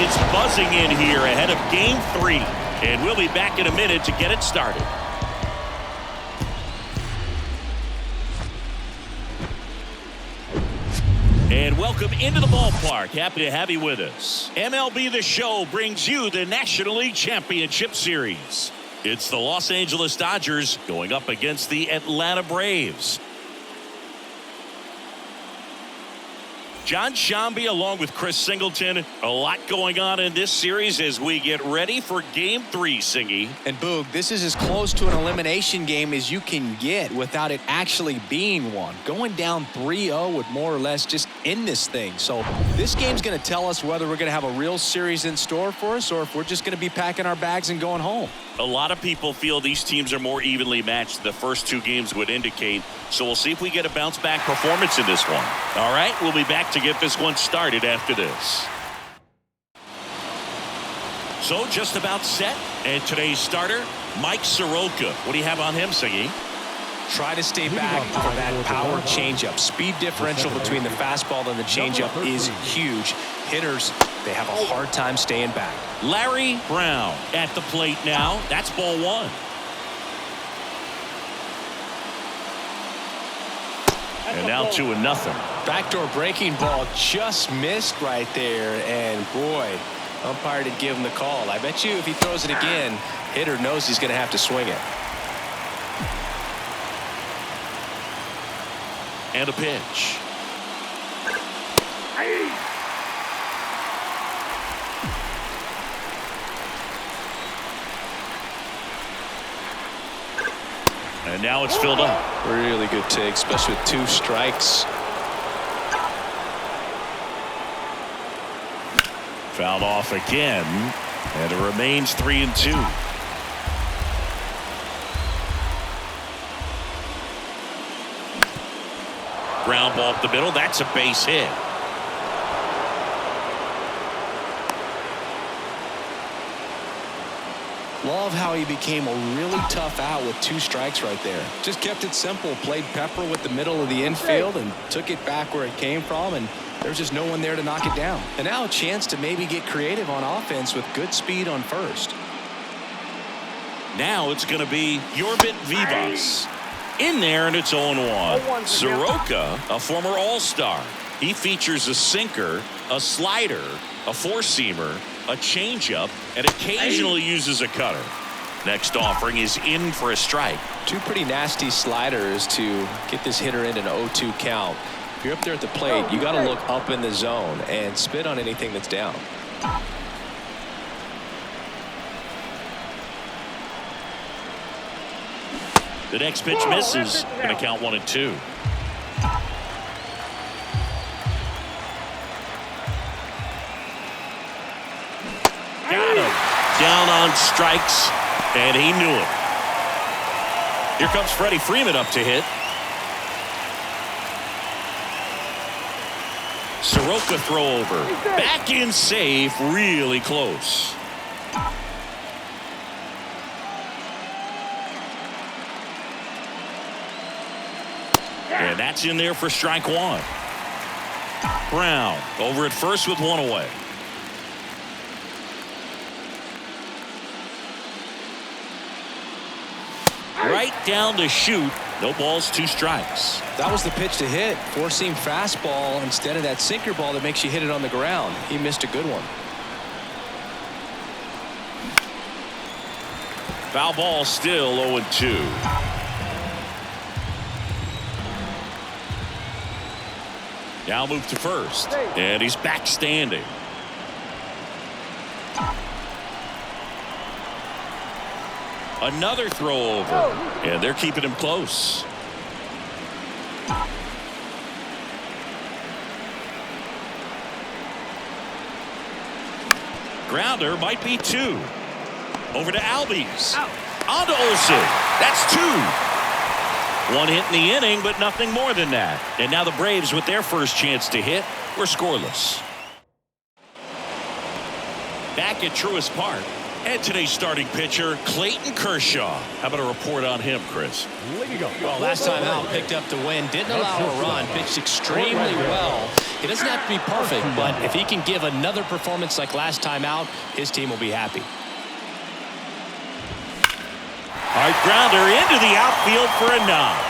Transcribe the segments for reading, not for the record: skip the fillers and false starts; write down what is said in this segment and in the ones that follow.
It's buzzing in here ahead of Game 3. And we'll be back in a minute to get it started. And welcome into the ballpark. Happy to have you with us. MLB The Show brings you the National League Championship Series. It's the Los Angeles Dodgers going up against the Atlanta Braves. John Shambi along with Chris Singleton. A lot going on in this series as we get ready for Game 3, Singy. And Boog, this is as close to an elimination game as you can get without it actually being one. Going down 3-0 would more or less just end this thing. So this game's going to tell us whether we're going to have a real series in store for us or if we're just going to be packing our bags and going home. A lot of people feel these teams are more evenly matched. The first two games would indicate. So we'll see if we get a bounce back performance in this one. All right, we'll be back to get this one started after this. So just about set. And today's starter, Mike Soroka. What do you have on him, Siggy? Try to stay back for that power changeup. Speed differential between the fastball and the changeup is huge. Hitters, they have a hard time staying back. Larry Brown at the plate now. That's ball one. And now 2-0. Backdoor breaking ball just missed right there. And boy, umpire did give him the call. I bet you if he throws it again, hitter knows he's going to have to swing it. And a pitch. And now it's filled up. Really good take, especially with 2 strikes. Fouled off again. And it remains 3-2. Ground ball up the middle. That's a base hit. Love how he became a really tough out with 2 strikes right there. Just kept it simple. Played pepper with the middle of the infield and took it back where it came from. And there's just no one there to knock it down. And now a chance to maybe get creative on offense with good speed on first. Now it's going to be Yorbit Vivas. In there, and it's 0-1. Soroka, a former All-Star. He features a sinker, a slider, a four-seamer, a changeup, and occasionally uses a cutter. Next offering is in for a strike. 2 pretty nasty sliders to get this hitter in an 0-2 count. If you're up there at the plate, you got to look up in the zone and spit on anything that's down. The next pitch misses. Going to count 1-2. Got him. Down on strikes, and he knew it. Here comes Freddie Freeman up to hit. Soroka throw over. Back in safe, really close. And that's in there for strike 1. Brown over at first with 1 away. Right down to shoot. No balls, 2 strikes. That was the pitch to hit. 4-seam fastball instead of that sinker ball that makes you hit it on the ground. He missed a good one. Foul ball still 0-2. Now move to first. And he's back standing. Another throw over. And they're keeping him close. Grounder might be 2. Over to Albies. On to Olsen. That's 2. 1 hit in the inning, but nothing more than that. And now the Braves, with their first chance to hit, were scoreless. Back at Truist Park, And today's starting pitcher, Clayton Kershaw. How about a report on him, Chris? Well, last time out, picked up the win, didn't allow a run, pitched extremely well. It doesn't have to be perfect, but if he can give another performance like last time out, his team will be happy. Hard grounder into the outfield for a knock.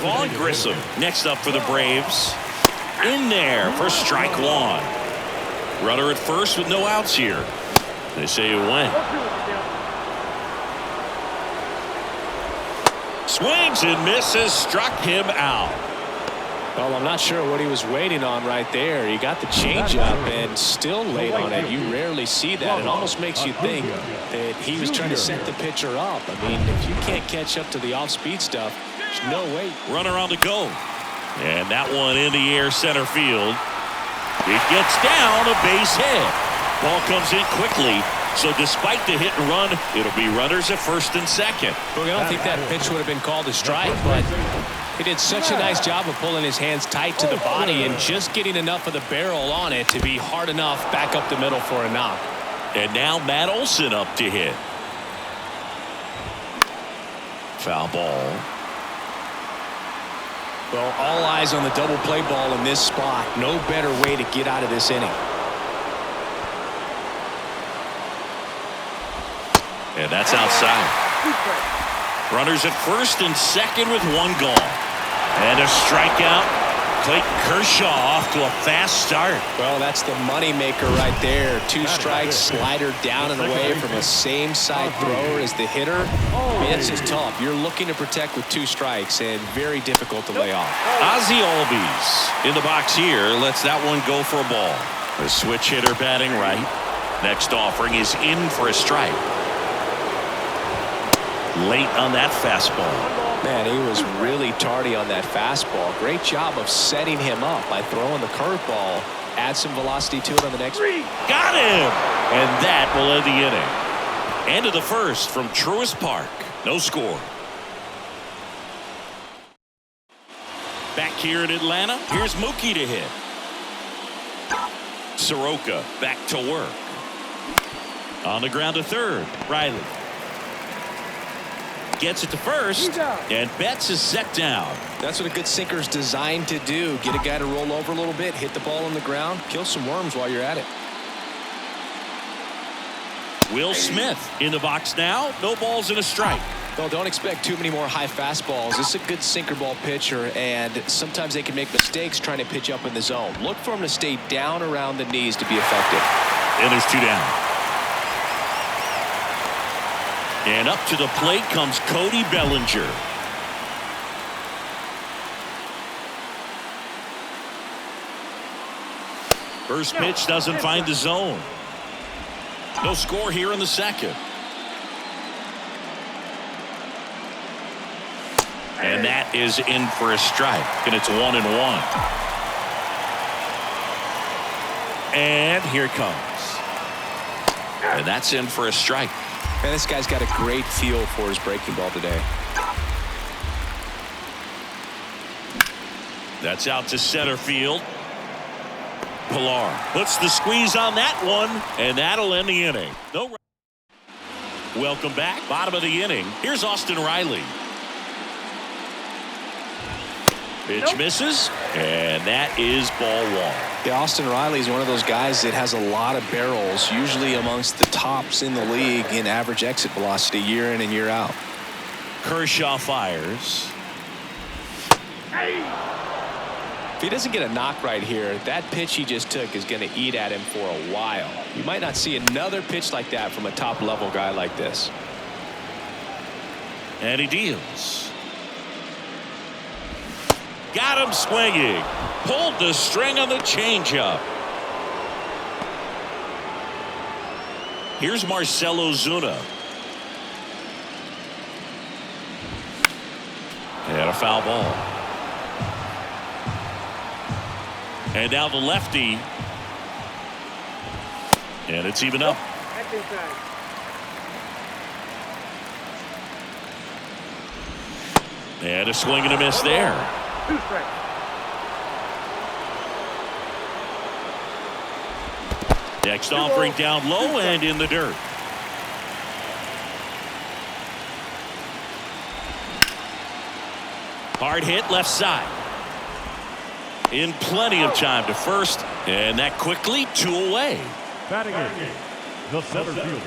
Vaughn Grissom next up for the Braves. In there for strike one. Runner at first with no outs here. They say it went. Swings and misses, struck him out. Well, I'm not sure what he was waiting on right there. He got the changeup and still late on it. You rarely see that. It almost makes you think that he was trying to set the pitcher up. I mean, if you can't catch up to the off-speed stuff, there's no way. Runner on the go. And that one in the air center field. It gets down, a base hit. Ball comes in quickly. So despite the hit and run, it'll be runners at first and second. Well, I don't think that pitch would have been called a strike, but he did such a nice job of pulling his hands tight to the body and just getting enough of the barrel on it to be hard enough back up the middle for a knock. And now Matt Olson up to hit. Foul ball. Well, all eyes on the double play ball in this spot. No better way to get out of this inning. And that's outside. Runners at first and second with one gone. And a strikeout. Clayton Kershaw off to a fast start. Well, that's the money maker right there. 2 strikes, slider down and away from a same side thrower as the hitter. I mean, it's just tough. You're looking to protect with 2 strikes and very difficult to lay off. Ozzie Albies in the box here lets that one go for a ball. The switch hitter batting right. Next offering is in for a strike. Late on that fastball. Man, he was really tardy on that fastball. Great job of setting him up by throwing the curveball. Add some velocity to it on the next. Got him! And that will end the inning. End of the first from Truist Park. No score. Back here in Atlanta, here's Mookie to hit. Soroka back to work. On the ground to third, Riley. Gets it to first, and Betts is set down. That's what a good sinker is designed to do. Get a guy to roll over a little bit, hit the ball on the ground, kill some worms while you're at it. Will Smith in the box now. No balls and a strike. Well, don't expect too many more high fastballs. This is a good sinker ball pitcher, and sometimes they can make mistakes trying to pitch up in the zone. Look for him to stay down around the knees to be effective. And there's 2 down. And up to the plate comes Cody Bellinger. First pitch doesn't find the zone. No score here in the second. And that is in for a strike. And it's 1-1. And here it comes. And that's in for a strike. Man, this guy's got a great feel for his breaking ball today. That's out to center field. Pilar puts the squeeze on that one, and that'll end the inning. No. Welcome back. Bottom of the inning. Here's Austin Riley. Pitch misses, and that is ball 1. Yeah, Austin Riley is one of those guys that has a lot of barrels, usually amongst the tops in the league in average exit velocity year in and year out. Kershaw fires. If he doesn't get a knock right here, that pitch he just took is going to eat at him for a while. You might not see another pitch like that from a top-level guy like this. And he deals. Got him swinging. Pulled the string on the changeup. Here's Marcell Ozuna. And a foul ball. And now the lefty. And it's even up. And a swing and a miss there. Next offering down low and in the dirt. Hard hit left side. In plenty of time to first, and that quickly 2 away. Batting in the center field,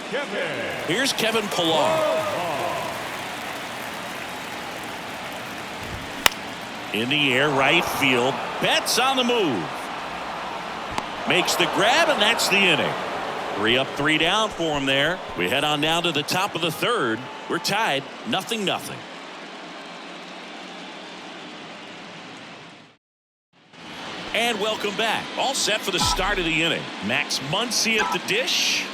Kevin. Here's Kevin Pillar. In the air, right field. Betts on the move. Makes the grab, and that's the inning. 3 up, 3 down for him there. We head on down to the top of the third. We're tied, 0-0. And welcome back. All set for the start of the inning. Max Muncy at the dish.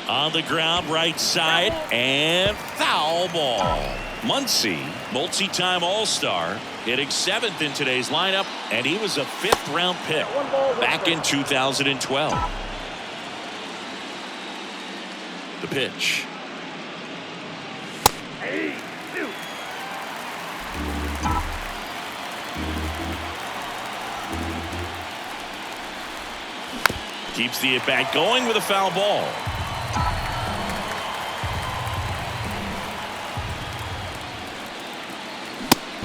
On the ground, right side, and foul ball. Muncy, multi-time All-Star, hitting 7th in today's lineup, and he was a 5th-round pick back in 2012. The pitch. Keeps the at-bat going with a foul ball.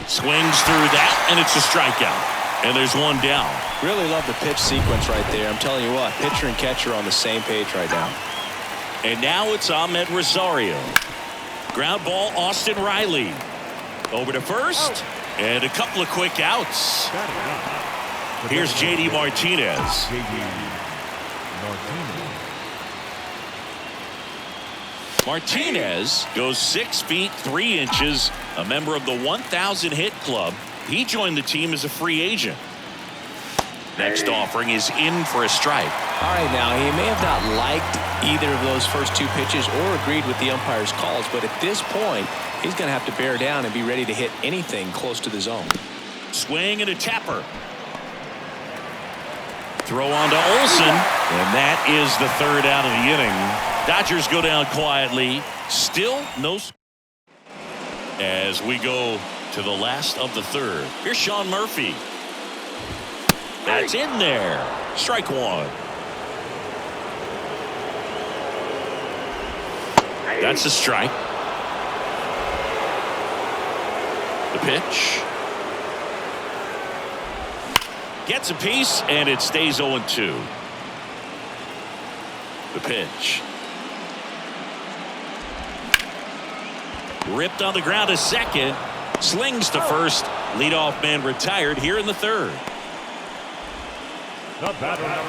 Swings through that, and it's a strikeout. And there's one down. Really love the pitch sequence right there. I'm telling you what, pitcher and catcher are on the same page right now. And now it's Ahmed Rosario. Ground ball, Austin Riley. Over to first, and a couple of quick outs. Here's J.D. Martinez. Martinez goes 6 feet 3 inches, a member of the 1,000 hit club. He joined the team as a free agent. Next offering is in for a strike. All right, now he may have not liked either of those first 2 pitches or agreed with the umpire's calls, but at this point he's going to have to bear down and be ready to hit anything close to the zone. Swing and a tapper. Throw on to Olsen, and that is the 3rd out of the inning. Dodgers go down quietly. Still no. As we go to the last of the 3rd. Here's Sean Murphy. That's in there. Strike 1. That's a strike. The pitch. Gets a piece, and it stays 0-2. The pitch. Ripped on the ground to second. Slings to first. Leadoff man retired here in the 3rd.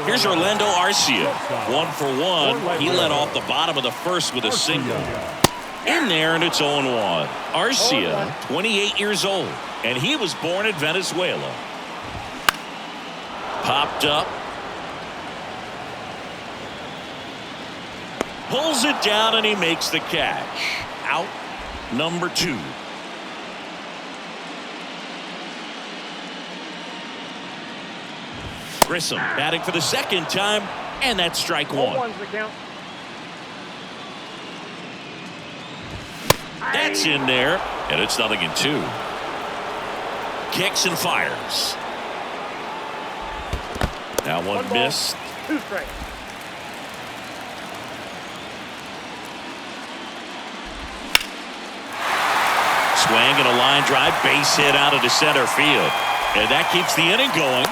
Here's Orlando Arcia. 1 for 1. He led off the bottom of the 1st with a single. In there, and it's 0-1. Arcia, 28 years old, and he was born in Venezuela. Popped up. Pulls it down, and he makes the catch. Out number 2. Grissom batting for the 2nd time, and that's strike 1. That's in there, and it's 0-2. Kicks and fires. Now one missed. 2 strikes. Swing and a line drive, base hit out into center field. And that keeps the inning going.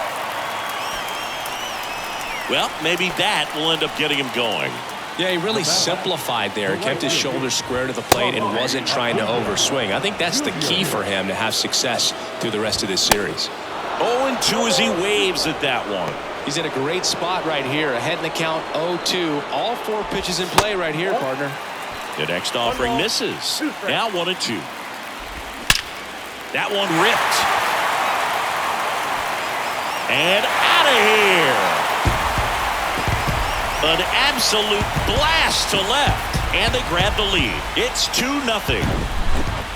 Well, maybe that will end up getting him going. Yeah, he really simplified there. Kept his shoulders square to the plate and wasn't trying to overswing. I think that's the key for him to have success through the rest of this series. 0-2 as he waves at that one. He's in a great spot right here. Ahead in the count, 0-2. All 4 pitches in play right here, partner. The next offering misses. Now 1-2. That one ripped. And out of here. An absolute blast to left. And they grab the lead. It's 2-0.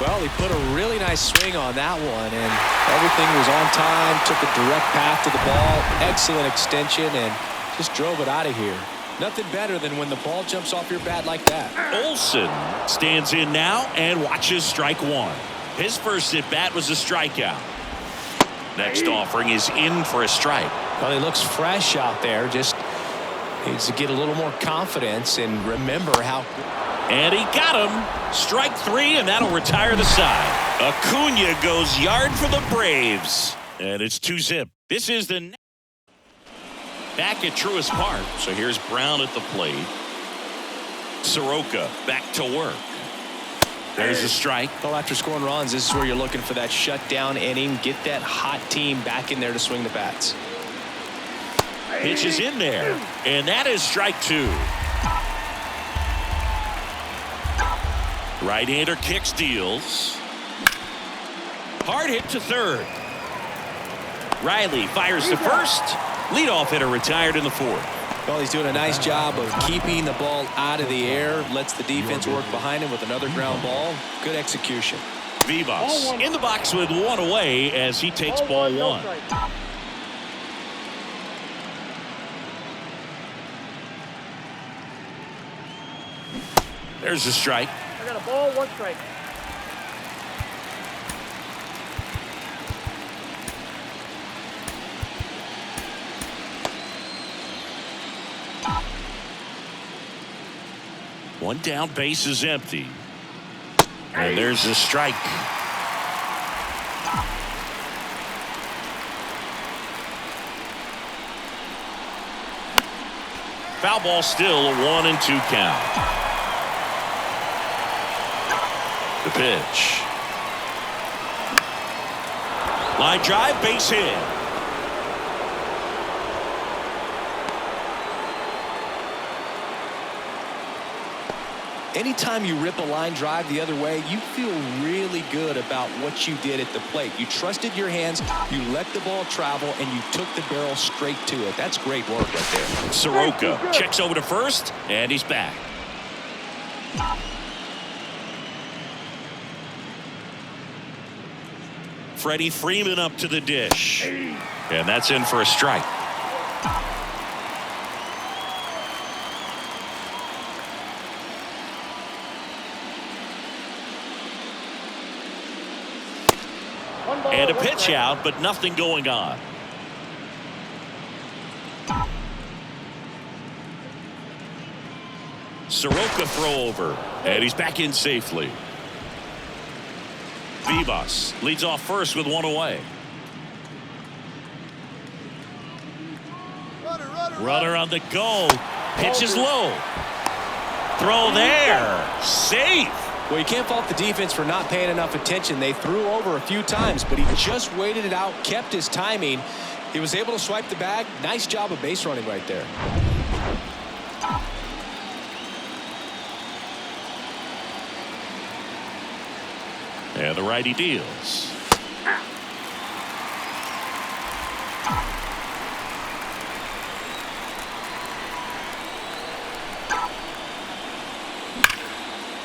Well, he put a really nice swing on that one, and everything was on time, took a direct path to the ball, excellent extension, and just drove it out of here. Nothing better than when the ball jumps off your bat like that. Olsen stands in now and watches strike 1. His first at bat was a strikeout. Next offering is in for a strike. Well, he looks fresh out there. Just needs to get a little more confidence and remember how. And he got him. Strike 3, and that'll retire the side. Acuna goes yard for the Braves. And it's 2-zip. This is the back at Truist Park. So here's Brown at the plate. Soroka back to work. There's a strike. Well, after scoring runs, this is where you're looking for that shutdown inning. Get that hot team back in there to swing the bats. Pitch is in there. And that is strike 2. Right-hander kicks, deals. Hard hit to third. Riley fires to first. Leadoff hitter retired in the 4th. Well, he's doing a nice job of keeping the ball out of the air. Lets the defense work behind him with another ground ball. Good execution. Vivas in the box with 1 away as he takes ball 1. There's a strike. I got a ball, 1 strike. One down, base is empty. And there's a strike. Foul ball, still a 1-2 count. The pitch. Line drive, base hit. Anytime you rip a line drive the other way, you feel really good about what you did at the plate. You trusted your hands, you let the ball travel, and you took the barrel straight to it. That's great work right there. Soroka checks over to first, and he's back. Freddie Freeman up to the dish. And that's in for a strike. And a pitch out, but nothing going on. Soroka throw over, and he's back in safely. Vivas leads off first with 1 away. Runner on the go. Pitch is low. Throw there. Safe. Well, you can't fault the defense for not paying enough attention. They threw over a few times, but he just waited it out, kept his timing. He was able to swipe the bag. Nice job of base running right there. And the righty deals.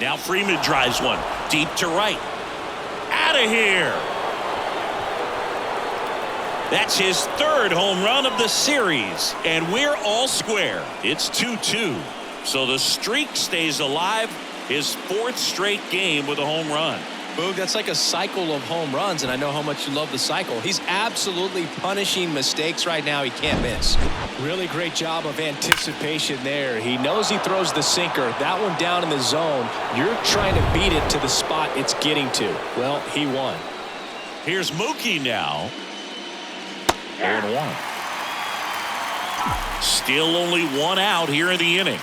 Now Freeman drives one deep to right. Out of here. That's his 3rd home run of the series, and we're all square. It's 2-2. So the streak stays alive. His 4th straight game with a home run. Boog, that's like a cycle of home runs, and I know how much you love the cycle. He's absolutely punishing mistakes right now he can't miss. Really great job of anticipation there. He knows he throws the sinker. That one down in the zone. You're trying to beat it to the spot it's getting to. Well, he won. Here's Mookie now. 0-1. Still only 1 out here in the inning.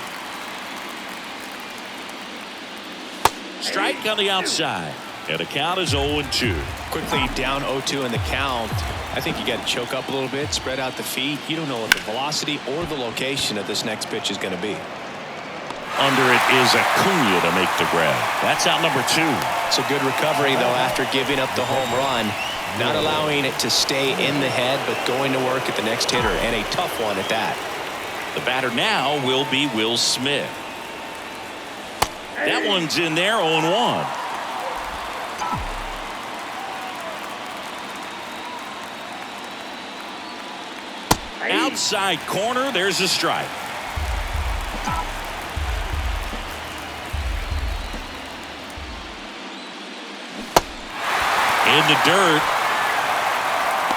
Strike on the outside. And the count is 0-2. Quickly down 0-2 in the count. I think you got to choke up a little bit, spread out the feet. You don't know what the velocity or the location of this next pitch is going to be. Under it is Acuna to make the grab. That's out number 2. It's a good recovery, though, after giving up the home run. Not allowing it to stay in the head, but going to work at the next hitter, and a tough one at that. The batter now will be Will Smith. That one's in there, 0-1. Outside corner, there's a strike. In the dirt.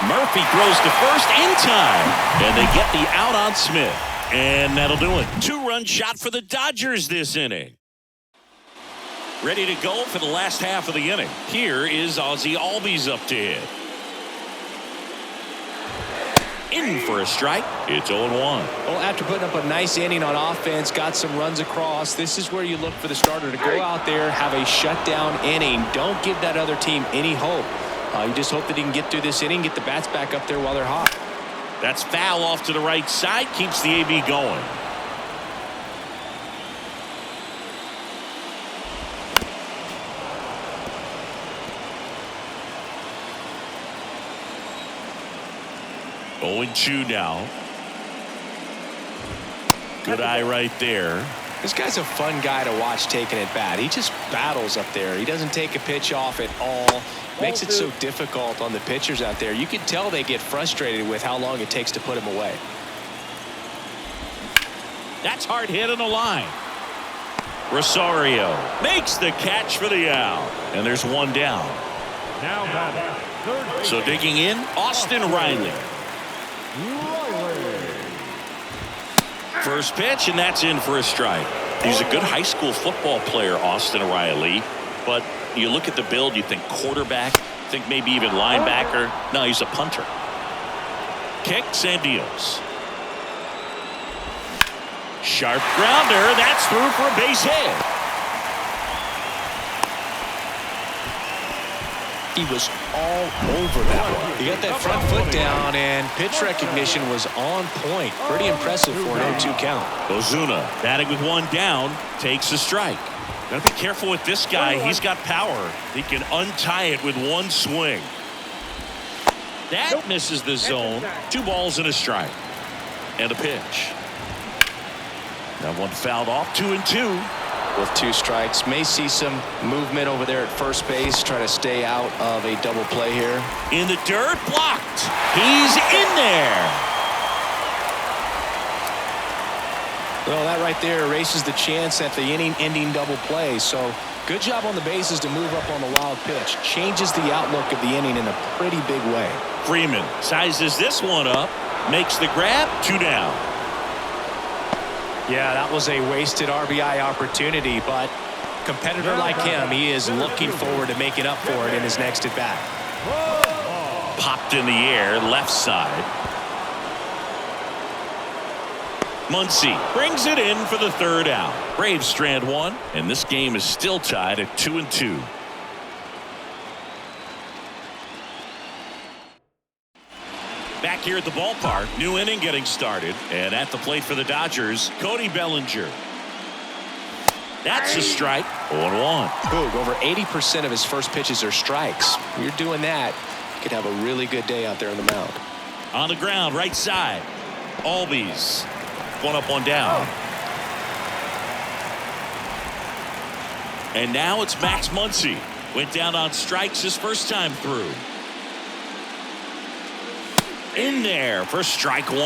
Murphy throws to first in time, and they get the out on Smith. And that'll do it. 2-run shot for the Dodgers this inning. Ready to go for the last half of the inning. Here is Ozzie Albies up to hit. In for a strike. It's 0-1. Well, after putting up a nice inning on offense, got some runs across, this is where you look for the starter to go out there, have a shutdown inning. Don't give that other team any hope. You just hope that he can get through this inning, get the bats back up there while they're hot. That's foul off to the right side. Keeps the AB going. Going 2 now. Good eye right there. This guy's a fun guy to watch taking at bat. He just battles up there. He doesn't take a pitch off at all. Makes it so difficult on the pitchers out there. You can tell they get frustrated with how long it takes to put him away. That's hard hit on the line. Rosario makes the catch for the out. And there's 1 down. Now batting, third base. So digging in, Austin Riley. First pitch, and that's in for a strike. He's a good high school football player, Austin Riley. But you look at the build, you think quarterback, think maybe even linebacker. No, he's a punter. Kicks and deals. Sharp grounder. That's through for a base hit. He was all over that one. He got that front foot down, and pitch recognition was on point. Pretty impressive for an 0-2 count. Ozuna batting with 1 down, takes a strike. Gotta be careful with this guy. He's got power. He can untie it with 1 swing. That misses the zone. 2 balls and a strike. And a pitch. That one fouled off. 2-2. With 2 strikes, may see some movement over there at first base, try to stay out of a double play here. In the dirt, blocked. He's in there. Well, that right there erases the chance at the inning-ending double play. So good job on the bases to move up on the wild pitch. Changes the outlook of the inning in a pretty big way. Freeman sizes this one up, makes the grab. 2 down. Yeah, that was a wasted RBI opportunity, but competitor like him, he is looking forward to making up for it in his next at bat. Popped in the air, left side. Muncy brings it in for the 3rd out. Braves strand 1, and this game is still tied at 2-2. Back here at the ballpark, new inning getting started, and at the plate for the Dodgers, Cody Bellinger. That's a strike. 0-1. Boog, over 80% of his first pitches are strikes. When you're doing that, you could have a really good day out there on the mound. On the ground, right side. Albies. 1 up, 1 down. And now it's Max Muncy. Went down on strikes his first time through. In there for strike 1.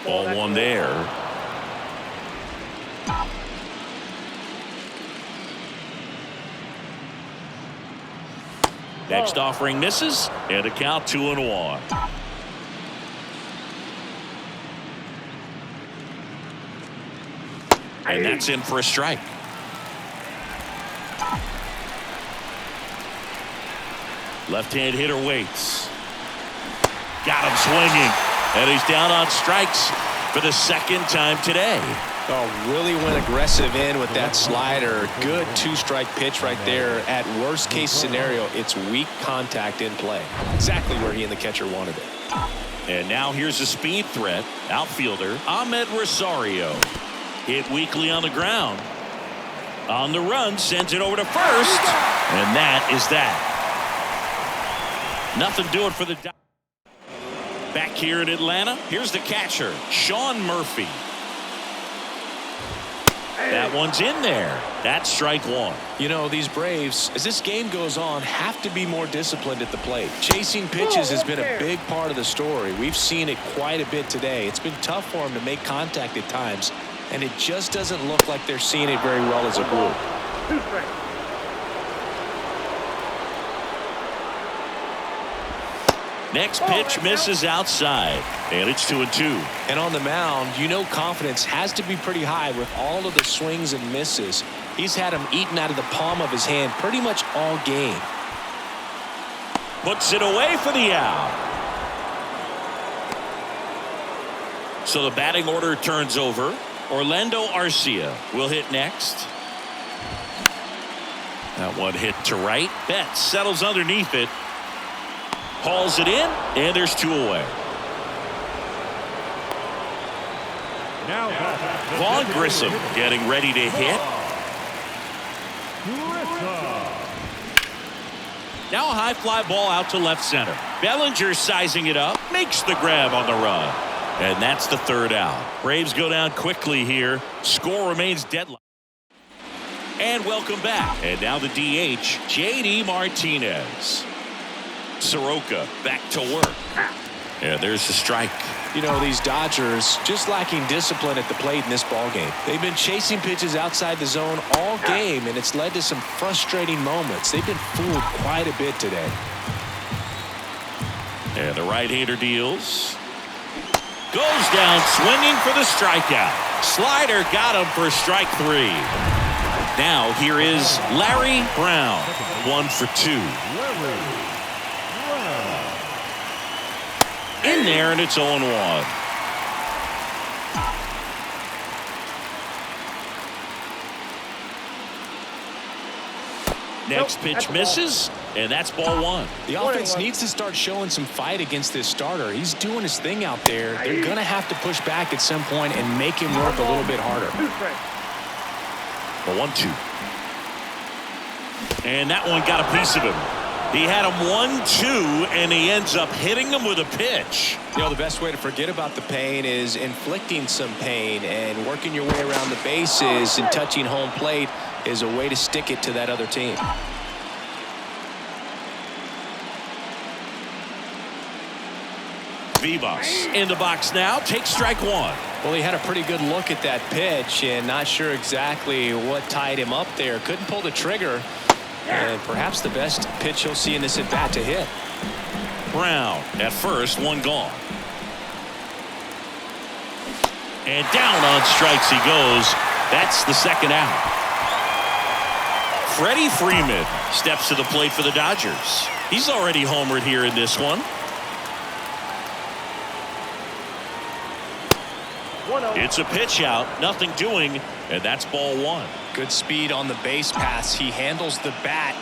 Ball 1 there. Next offering misses, and a count 2-1. And that's in for a strike. Left-hand hitter waits. Got him swinging. And he's down on strikes for the 2nd time today. Oh, really went aggressive in with that slider. Good 2-strike pitch right there. At worst case scenario, it's weak contact in play. Exactly where he and the catcher wanted it. And now here's a speed threat. Outfielder Ahmed Rosario. Hit weakly on the ground. On the run, sends it over to first. And that is that. Nothing doing for the Dodgers. Back here in Atlanta, here's the catcher, Sean Murphy. That one's in there. That's strike 1. You know, these Braves, as this game goes on, have to be more disciplined at the plate. Chasing pitches has been a big part of the story. We've seen it quite a bit today. It's been tough for them to make contact at times. And it just doesn't look like they're seeing it very well as a group. Next pitch misses outside, and it's 2-2. And on the mound, you know confidence has to be pretty high with all of the swings and misses. He's had them eaten out of the palm of his hand pretty much all game. Puts it away for the out. So the batting order turns over. Orlando Arcia will hit next. That one hit to right. Betts settles underneath it. Hauls it in, and there's 2 away. Now Vaughn Grissom getting ready to hit. Now a high fly ball out to left center. Bellinger sizing it up, makes the grab on the run. And that's the 3rd out. Braves go down quickly here. Score remains deadlocked. And welcome back. And now the DH, J.D. Martinez. Soroka back to work. And there's the strike. You know, these Dodgers just lacking discipline at the plate in this ballgame. They've been chasing pitches outside the zone all game, and it's led to some frustrating moments. They've been fooled quite a bit today. And the right-hander deals. Goes down swinging for the strikeout. Slider got him for strike 3. Now here is Larry Brown. 1 for 2. In there, and it's 0-1. Next pitch misses, and that's ball 1. The offense needs to start showing some fight against this starter. He's doing his thing out there. They're going to have to push back at some point and make him work a little bit harder. The 1-2. And that one got a piece of him. He had him 1-2, and he ends up hitting him with a pitch. You know, the best way to forget about the pain is inflicting some pain, and working your way around the bases and touching home plate is a way to stick it to that other team. Vivas in the box now, takes strike 1. Well, he had a pretty good look at that pitch and not sure exactly what tied him up there. Couldn't pull the trigger. And perhaps the best pitch he'll see in this at bat to hit. Brown at first, 1 gone. And down on strikes he goes. That's the 2nd out. Freddie Freeman steps to the plate for the Dodgers. He's already homered here in this one. It's a pitch out, nothing doing, and that's ball 1. Good speed on the base pass. He handles the bat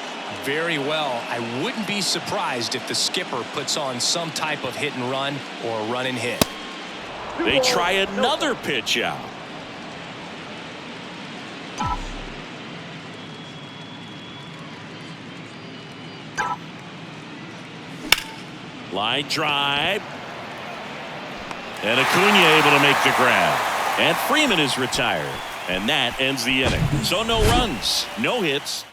very well. I wouldn't be surprised if the skipper puts on some type of hit and run or a run and hit. They try another pitch out. Line drive. And Acuna able to make the grab. And Freeman is retired. And that ends the inning. So no runs, no hits.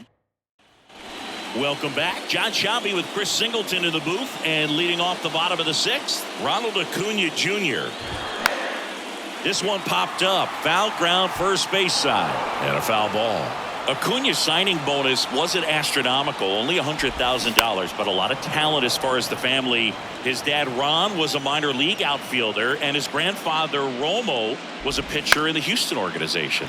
Welcome back. John Sciambi with Chris Singleton in the booth. And leading off the bottom of the 6th, Ronald Acuna Jr. This one popped up. Foul ground first base side. And a foul ball. Acuna's signing bonus wasn't astronomical, only $100,000, but a lot of talent as far as the family. His dad Ron was a minor league outfielder, and his grandfather Romo was a pitcher in the Houston organization.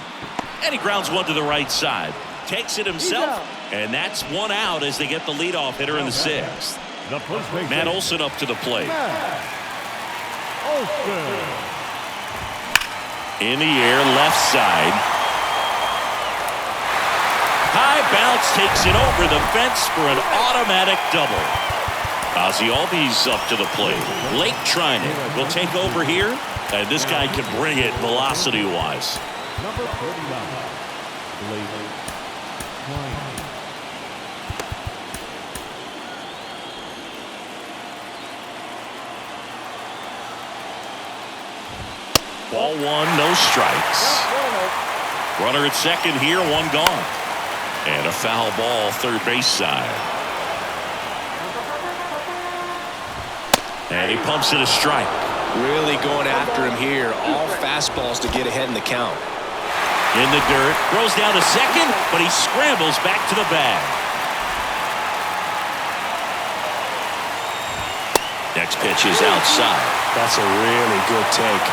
And he grounds one to the right side, takes it himself, and that's 1 out as they get the leadoff hitter in the 6th. Matt Olson up to the plate. In the air, left side. High bounce takes it over the fence for an automatic double. Ozzie Albies up to the plate. Blake Trinan will take over here, and this guy can bring it velocity-wise. Number 39, Blake Trinan. Ball 1, no strikes. Runner at second here, 1 gone. And a foul ball, third base side. And he pumps it a strike. Really going after him here. All fastballs to get ahead in the count. In the dirt, throws down to second, but he scrambles back to the bag. Next pitch is outside. That's a really good take.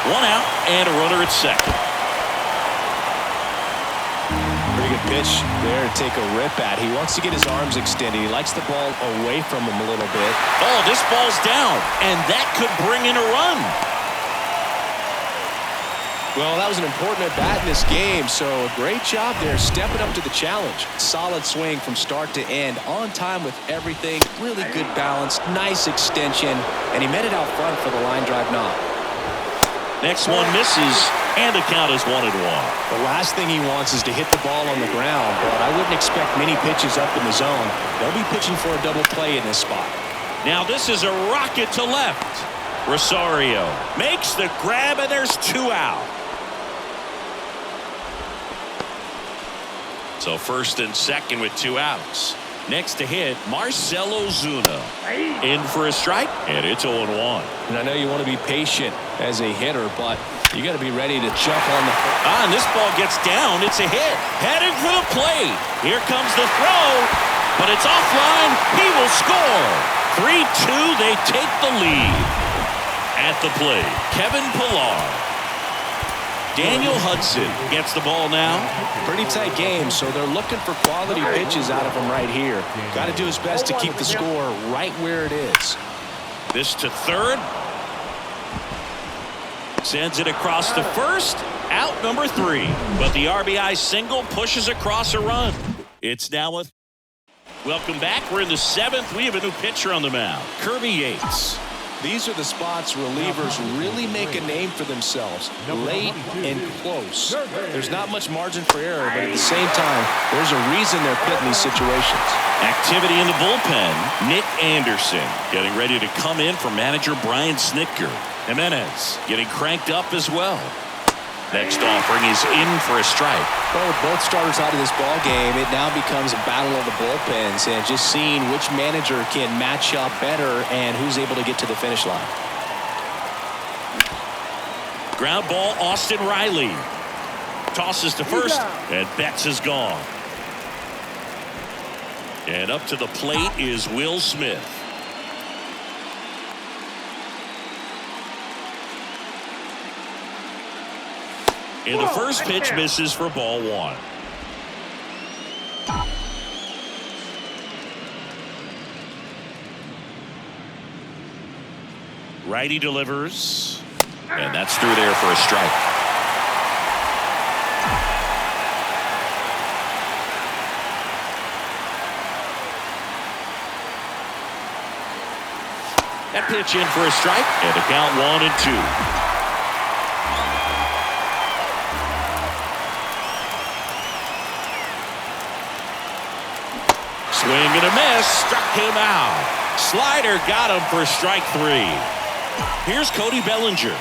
1 out and a runner at second. Pretty good pitch there to take a rip at. He wants to get his arms extended. He likes the ball away from him a little bit. Oh, this ball's down, and that could bring in a run. Well, that was an important at-bat in this game, so a great job there stepping up to the challenge. Solid swing from start to end, on time with everything, really good balance, nice extension, and he met it out front for the line drive knock. Next one misses, and the count is 1-1. The last thing he wants is to hit the ball on the ground, but I wouldn't expect many pitches up in the zone. They'll be pitching for a double play in this spot. Now this is a rocket to left. Rosario makes the grab, and there's 2 out. So first and second with 2 outs. Next to hit, Marcell Ozuna. In for a strike, and it's 0-1. And I know you want to be patient as a hitter, but you got to be ready to jump on the... And this ball gets down. It's a hit. Heading for the plate. Here comes the throw, but it's offline. He will score. 3-2, they take the lead. At the plate, Kevin Pillar. Daniel Hudson gets the ball now. Pretty tight game, so they're looking for quality pitches out of him right here. Got to do his best to keep the score right where it is. This to third. Sends it across to first. Out number 3. But the RBI single pushes across a run. It's now a... Welcome back. We're in the 7th. We have a new pitcher on the mound, Kirby Yates. These are the spots relievers really make a name for themselves. Late and close. There's not much margin for error, but at the same time, there's a reason they're put in these situations. Activity in the bullpen. Nick Anderson getting ready to come in for manager Brian Snitker. Jimenez getting cranked up as well. Next offering is in for a strike. Well, with both starters out of this ball game, it now becomes a battle of the bullpens and just seeing which manager can match up better and who's able to get to the finish line. Ground ball, Austin Riley. Tosses to first, and Betts is gone. And up to the plate is Will Smith. And the first pitch misses for ball 1. Righty delivers, and that's through there for a strike. That pitch in for a strike, and the count 1-2. Swing and a miss, struck him out. Slider got him for strike 3. Here's Cody Bellinger.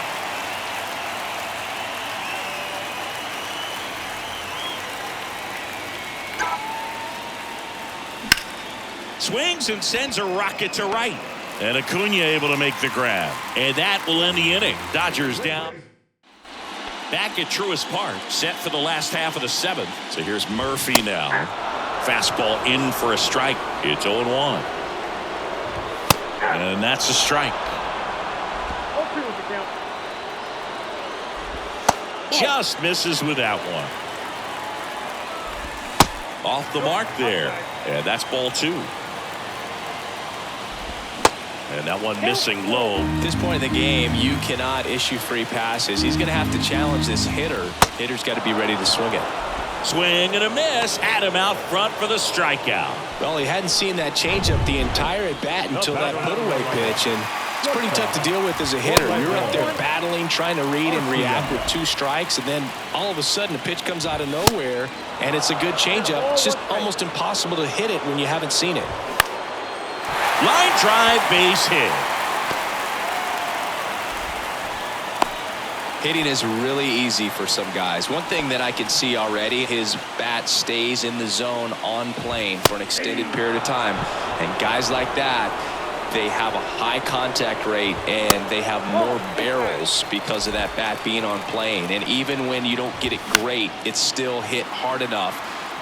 Swings and sends a rocket to right. And Acuna able to make the grab. And that will end the inning. Dodgers down. Back at Truist Park, set for the last half of the 7th. So here's Murphy now. Fastball in for a strike. It's 0-1. And that's a strike. Just misses with that one. Off the mark there. And that's ball 2. And that one missing low. At this point in the game, you cannot issue free passes. He's going to have to challenge this hitter. Hitter's got to be ready to swing it. Swing and a miss. Had him out front for the strikeout. Well, he hadn't seen that changeup the entire at bat until that put-away pitch, and it's pretty tough to deal with as a hitter. You're up there battling, trying to read and react with 2 strikes, and then all of a sudden a pitch comes out of nowhere, and it's a good changeup. It's just almost impossible to hit it when you haven't seen it. Line drive, base hit. Hitting is really easy for some guys. One thing that I can see already, his bat stays in the zone on plane for an extended period of time. And guys like that, they have a high contact rate and they have more barrels because of that bat being on plane. And even when you don't get it great, it's still hit hard enough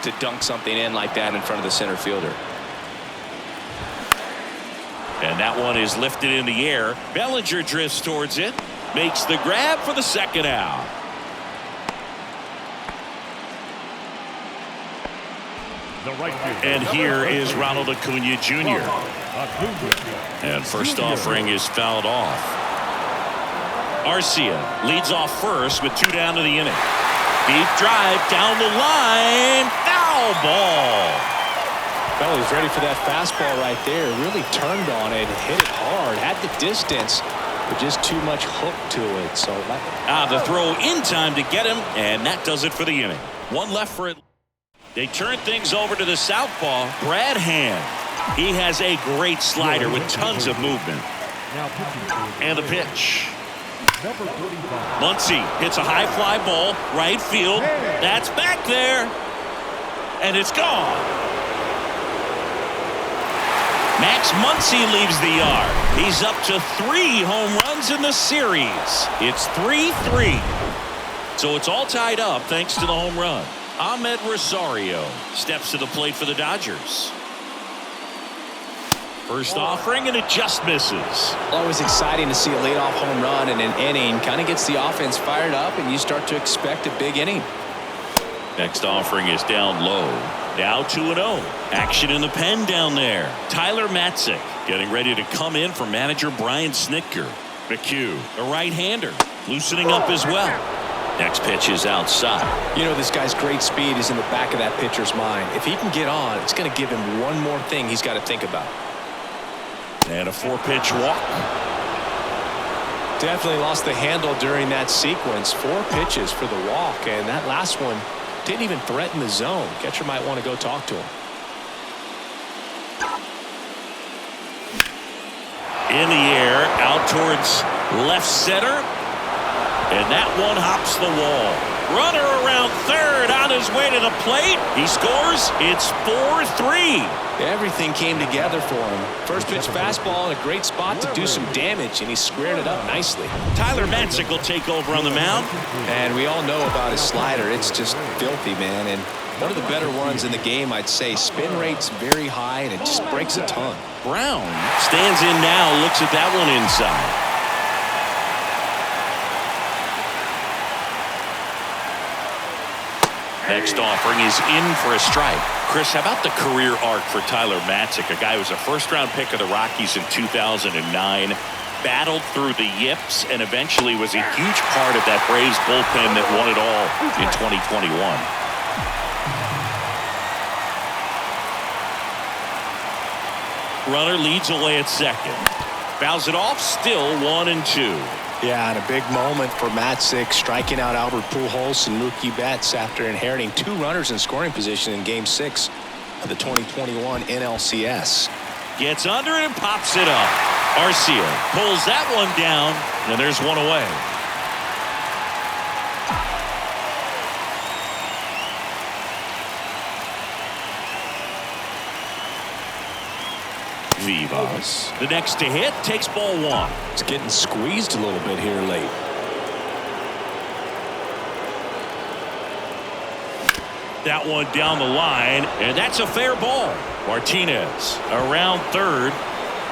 to dunk something in like that in front of the center fielder. And that one is lifted in the air. Bellinger drifts towards it, makes the grab for the second out. And here is Ronald Acuna Jr. And first offering is fouled off. Arcia leads off first with 2 down to the inning. Deep drive down the line. Foul ball. Well, he's ready for that fastball right there. Really turned on it, hit it hard, had the distance, but just too much hook to it. So the throw in time to get him, and that does it for the inning. One left for it. They turn things over to the southpaw, Brad Hand. He has a great slider with tons of movement. And the pitch. Muncy hits a high fly ball, right field. That's back there. And it's gone. Max Muncy leaves the yard. He's up to 3 home runs in the series. It's 3-3. So it's all tied up thanks to the home run. Ahmed Rosario steps to the plate for the Dodgers. First offering, and it just misses. Always exciting to see a leadoff home run in an inning. Kind of gets the offense fired up, and you start to expect a big inning. Next offering is down low. Now 2-0. Action in the pen down there. Tyler Matzik getting ready to come in for manager Brian Snitker. McHugh, a right-hander, loosening up as well. Next pitch is outside. You know, this guy's great speed is in the back of that pitcher's mind. If he can get on, it's going to give him one more thing he's got to think about. And a 4-pitch walk. Definitely lost the handle during that sequence. 4 pitches for the walk, and that last one didn't even threaten the zone. Catcher might want to go talk to him. In the air, out towards left center. And that one hops the wall. Runner around third on his way to the plate. He scores. It's 4-3. Everything came together for him. First pitch fastball in a great spot to do some damage, and he squared it up nicely. Tyler Matzik will take over on the mound. And we all know about his slider. It's just filthy, man. And one of the better ones in the game, I'd say. Spin rate's very high, and it just breaks a ton. Brown stands in now, looks at that one inside. Next offering is in for a strike. Chris, how about the career arc for Tyler Matzik, a guy who was a first-round pick of the Rockies in 2009, battled through the yips, and eventually was a huge part of that Braves bullpen that won it all in 2021. Runner leads away at second. Fouls it off, still 1-2. Yeah, and a big moment for Matzik, striking out Albert Pujols and Mookie Betts after inheriting 2 runners in scoring position in Game 6 of the 2021 NLCS. Gets under it and pops it up. Arcia pulls that one down, and there's one away. Vivas, the next to hit, takes ball 1. It's getting squeezed a little bit here late. That one down the line, and that's a fair ball. Martinez around third.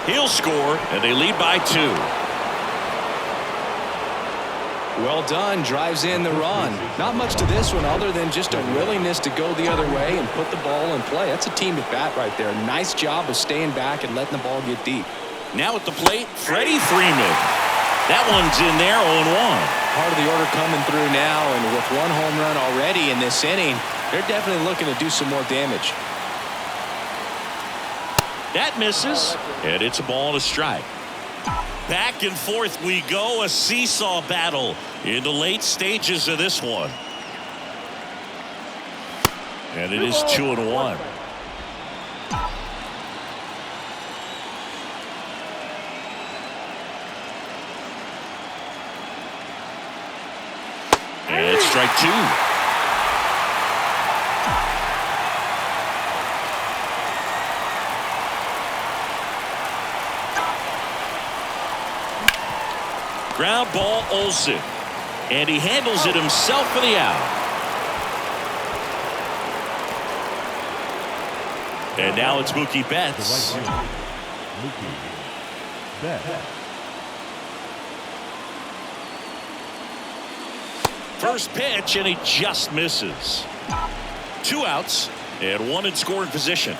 He'll score, and they lead by 2. Well done, drives in the run. Not much to this one other than just a willingness to go the other way and put the ball in play. That's a team at bat right there. Nice job of staying back and letting the ball get deep. Now at the plate, Freddie Freeman. That one's in there, 0-1. Part of the order coming through now, and with 1 home run already in this inning, they're definitely looking to do some more damage. That misses, and it's a ball and a strike. Back and forth we go, a seesaw battle in the late stages of this one. And it is 2-1. And it's strike 2. Ground ball, Olsen. And he handles it himself for the out. And now it's Mookie Betts. Mookie Betts. First pitch, and he just misses. 2 outs and 1 in scoring position.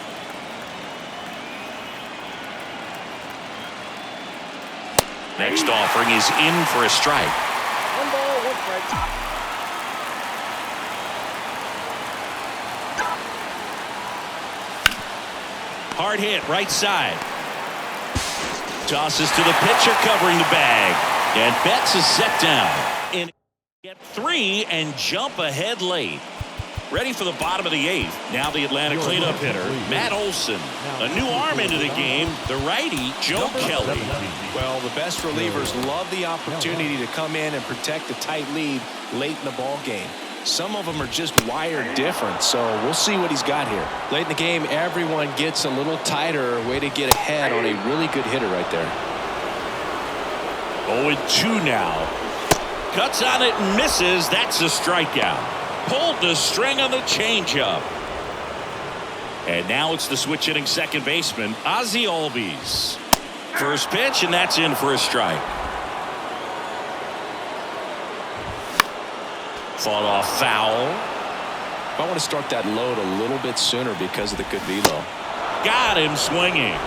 Next offering is in for a strike. 1 ball, 1 strike. Hard hit, right side. Tosses to the pitcher, covering the bag. And Betts is set down. And get 3 and jump ahead late. Ready for the bottom of the 8th. Now the Atlanta cleanup hitter, Matt Olson. A new arm into the game, the righty, Joe Kelly. Well, the best relievers love the opportunity to come in and protect a tight lead late in the ball game. Some of them are just wired different, so we'll see what he's got here. Late in the game, everyone gets a little tighter. Way to get ahead on a really good hitter right there. 0-2 now. Cuts on it and misses. That's a strikeout. Pulled the string on the changeup. And now it's the switch hitting second baseman, Ozzie Albies. First pitch, and that's in for a strike. Fought off foul. I want to start that load a little bit sooner because of the good velo. Got him swinging.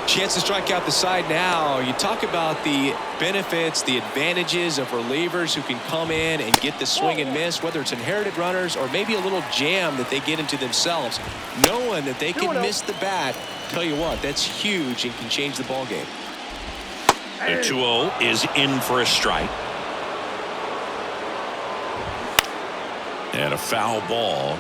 Chance to strike out the side now. You talk about the benefits, the advantages of relievers who can come in and get the swing and miss, whether it's inherited runners or maybe a little jam that they get into themselves. Knowing that they can miss the bat, tell you what, that's huge and can change the ball game. The 2-0 is in for a strike. And a foul ball.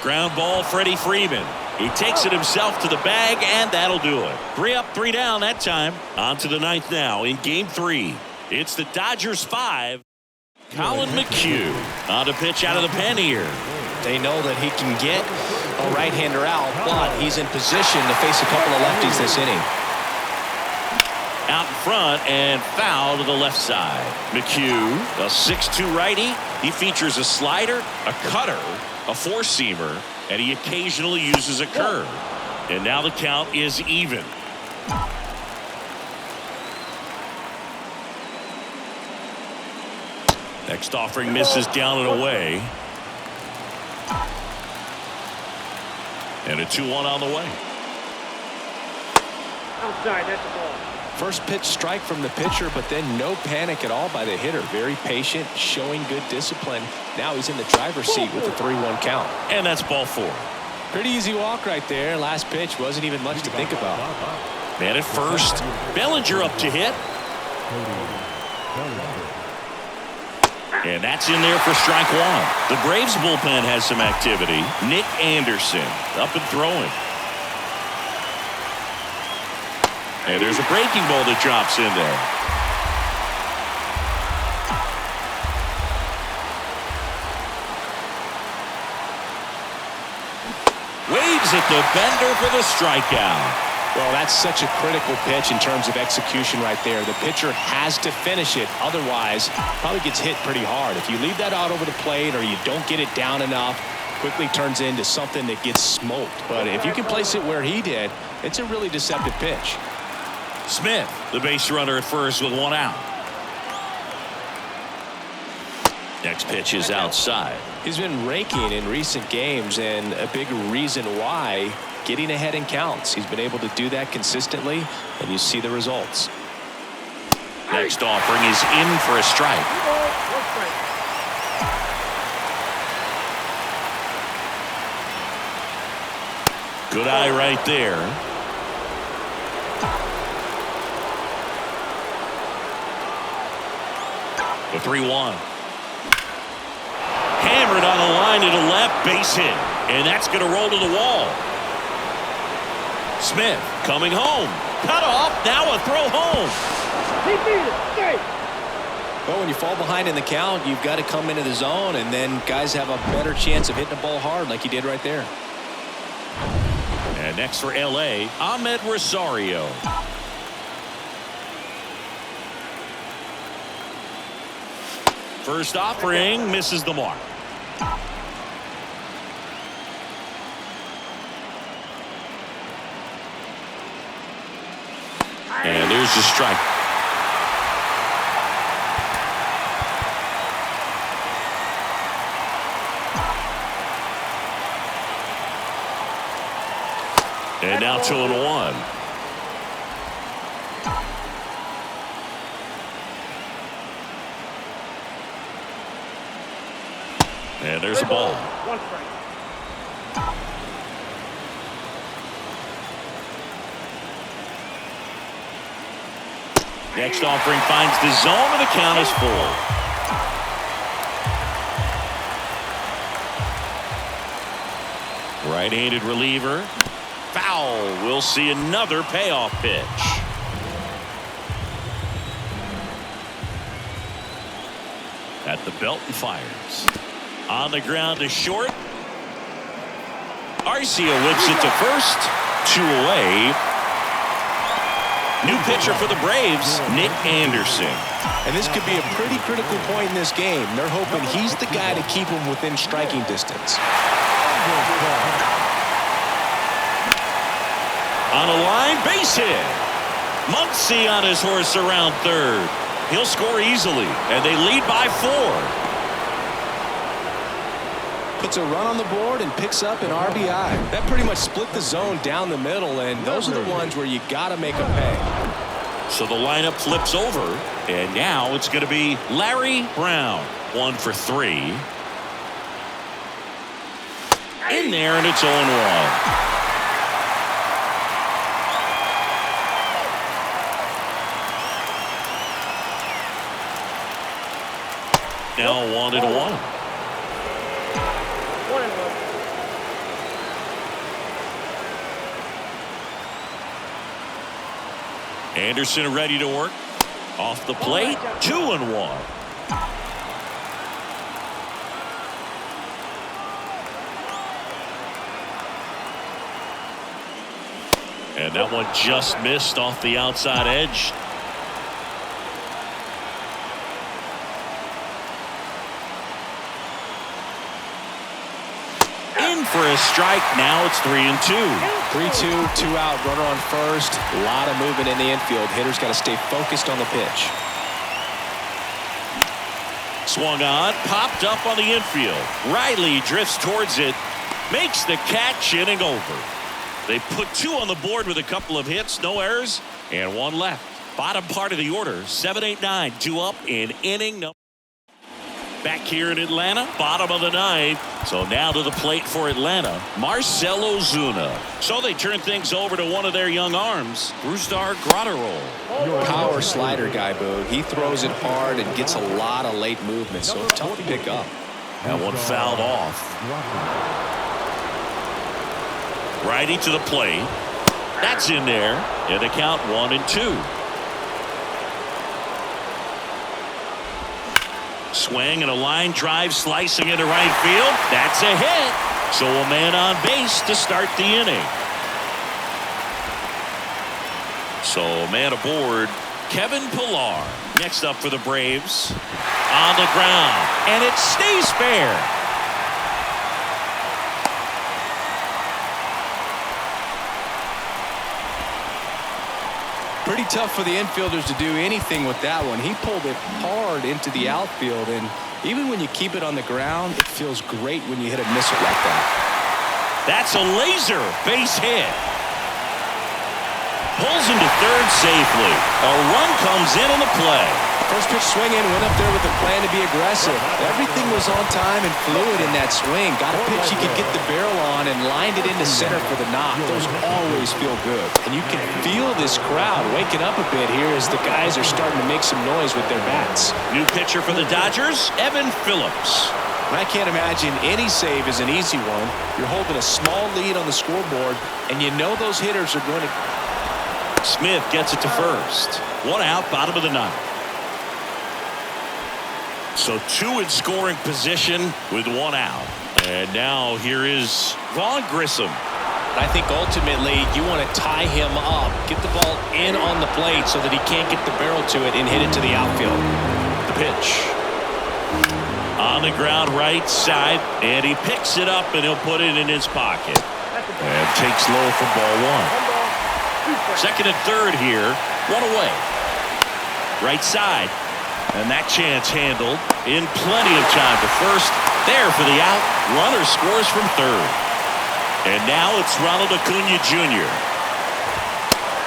Ground ball, Freddie Freeman. He takes it himself to the bag, and that'll do it. 3 up, 3 down that time. On to the 9th now in Game 3. It's the Dodgers 5. Colin McHugh on to pitch out of the pen here. They know that he can get a right-hander out, but he's in position to face a couple of lefties this inning. Out in front and foul to the left side. McHugh, a 6'2 righty. He features a slider, a cutter, a four-seamer, and he occasionally uses a curve. And now the count is even. Next offering misses down and away. And a 2-1 on the way. Outside, that's the ball. First pitch strike from the pitcher, but then no panic at all by the hitter. Very patient, showing good discipline. Now he's in the driver's seat with a 3-1 count. And that's ball 4. Pretty easy walk right there. Last pitch wasn't even much to think about. Man at first. Bellinger up to hit. And that's in there for strike 1. The Braves bullpen has some activity. Nick Anderson up and throwing. And there's a breaking ball that drops in there. Waves at the bender for the strikeout. Well, that's such a critical pitch in terms of execution right there. The pitcher has to finish it. Otherwise, probably gets hit pretty hard. If you leave that out over the plate or you don't get it down enough, quickly turns into something that gets smoked. But if you can place it where he did, it's a really deceptive pitch. Smith, the base runner at first with 1 out. Next pitch is outside. He's been raking in recent games, and a big reason why, getting ahead in counts. He's been able to do that consistently, and you see the results. Next offering is in for a strike. 2 balls, 1 strike. Good eye right there. The 3-1. Hammered on the line to the left, base hit. And that's going to roll to the wall. Smith coming home. Cut off, now a throw home. He beat it. Straight. Well, when you fall behind in the count, you've got to come into the zone, and then guys have a better chance of hitting the ball hard like he did right there. And next for L.A., Ahmed Rosario. First offering misses the mark. And there's the strike. And now 2-1. And there's a ball. One strike. Next offering finds the zone, and the count is full. Right-handed reliever. Foul. We'll see another payoff pitch. At the belt and fires. On the ground to short. Arcia whips it to first. 2 away. New pitcher for the Braves, Nick Anderson. And this could be a pretty critical point in this game. They're hoping he's the guy to keep them within striking distance. On a line, base hit. Muncy on his horse around third. He'll score easily, and they lead by 4. Puts a run on the board and picks up an RBI. That pretty much split the zone down the middle, and those are the ones where you got to make them pay. So the lineup flips over, and now it's going to be Larry Brown. 1 for 3. In there, and it's 0-1. Now 1-1. 1-1. Anderson ready to work. Off the plate, 2-1. And that one just missed off the outside edge. In for a strike. Now it's 3-2. 3-2, 2 out, runner on first. A lot of movement in the infield. Hitters got to stay focused on the pitch. Swung on, popped up on the infield. Riley drifts towards it, makes the catch, inning over. They put 2 on the board with a couple of hits, no errors, and 1 left. Bottom part of the order, 7-8-9, 2 up in inning number. Back here in Atlanta, bottom of the 9th. So now to the plate for Atlanta, Marcell Ozuna. So they turn things over to one of their young arms, Brusdar Graterol. Power slider guy, Boo. He throws it hard and gets a lot of late movement, so tough to pick up. That one fouled off. Righty to the plate. That's in there. And the count 1-2. Swing and a line drive slicing into right field. That's a hit. So a man on base to start the inning. So a man aboard, Kevin Pillar. Next up for the Braves. On the ground. And it stays fair. Pretty tough for the infielders to do anything with that one. He pulled it hard into the outfield, and even when you keep it on the ground, it feels great when you hit a missile like that. That's a laser base hit. Pulls him to third safely. A run comes in on the play. First pitch swinging, went up there with a plan to be aggressive. Everything was on time and fluid in that swing. Got a pitch he could get the barrel on and lined it into center for the knock. Those always feel good. And you can feel this crowd waking up a bit here as the guys are starting to make some noise with their bats. New pitcher for the Dodgers, Evan Phillips. And I can't imagine any save is an easy one. You're holding a small lead on the scoreboard, and you know those hitters are going to... Smith gets it to first. 1 out, bottom of the 9th. So 2 in scoring position with 1 out. And now here is Vaughn Grissom. I think ultimately you want to tie him up, get the ball in on the plate so that he can't get the barrel to it and hit it to the outfield. The pitch. On the ground right side, and he picks it up and he'll put it in his pocket. And takes low for ball one. Second and third here, one away. Right side, and that chance handled in plenty of time to first. There for the out. Runner scores from third. And now it's Ronald Acuna Jr.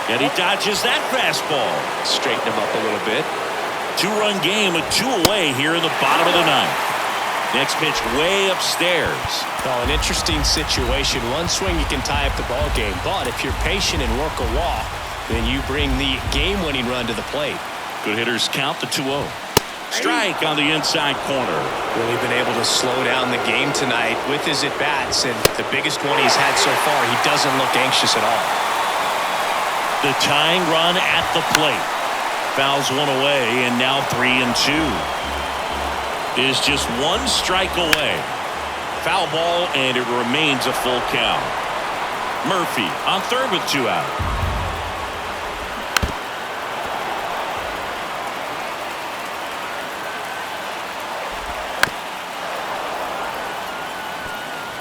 And he dodges that fastball. Straighten him up a little bit. Two-run game with two away here in the bottom of the ninth. Next pitch way upstairs. Oh, an interesting situation. One swing you can tie up the ball game, but if you're patient and work a walk, then you bring the game-winning run to the plate. Good hitters count the 2-0. Strike on the inside corner. Really been able to slow down the game tonight with his at-bats, and the biggest one he's had so far, he doesn't look anxious at all. The tying run at the plate. Fouls one away, and now 3-2. Is just one strike away. Foul ball, and it remains a full count. Murphy on third with two out.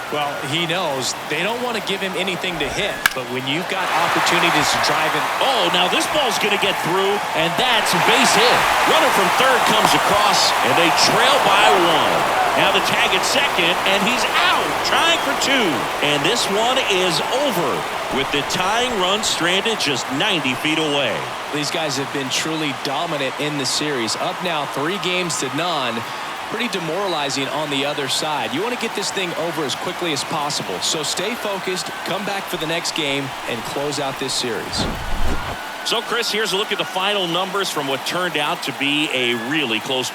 Well, he knows they don't want to give him anything to hit, but when you've got opportunities to drive it. Oh, now this ball's going to get through, and that's a base hit. Runner from third comes across, and they trail by one. Now the tag at second, and he's out, trying for two. And this one is over, with the tying run stranded just 90 feet away. These guys have been truly dominant in the series. Up now 3-0. Pretty demoralizing on the other side. You want to get this thing over as quickly as possible. So stay focused, come back for the next game, and close out this series. So, Chris, here's a look at the final numbers from what turned out to be a really close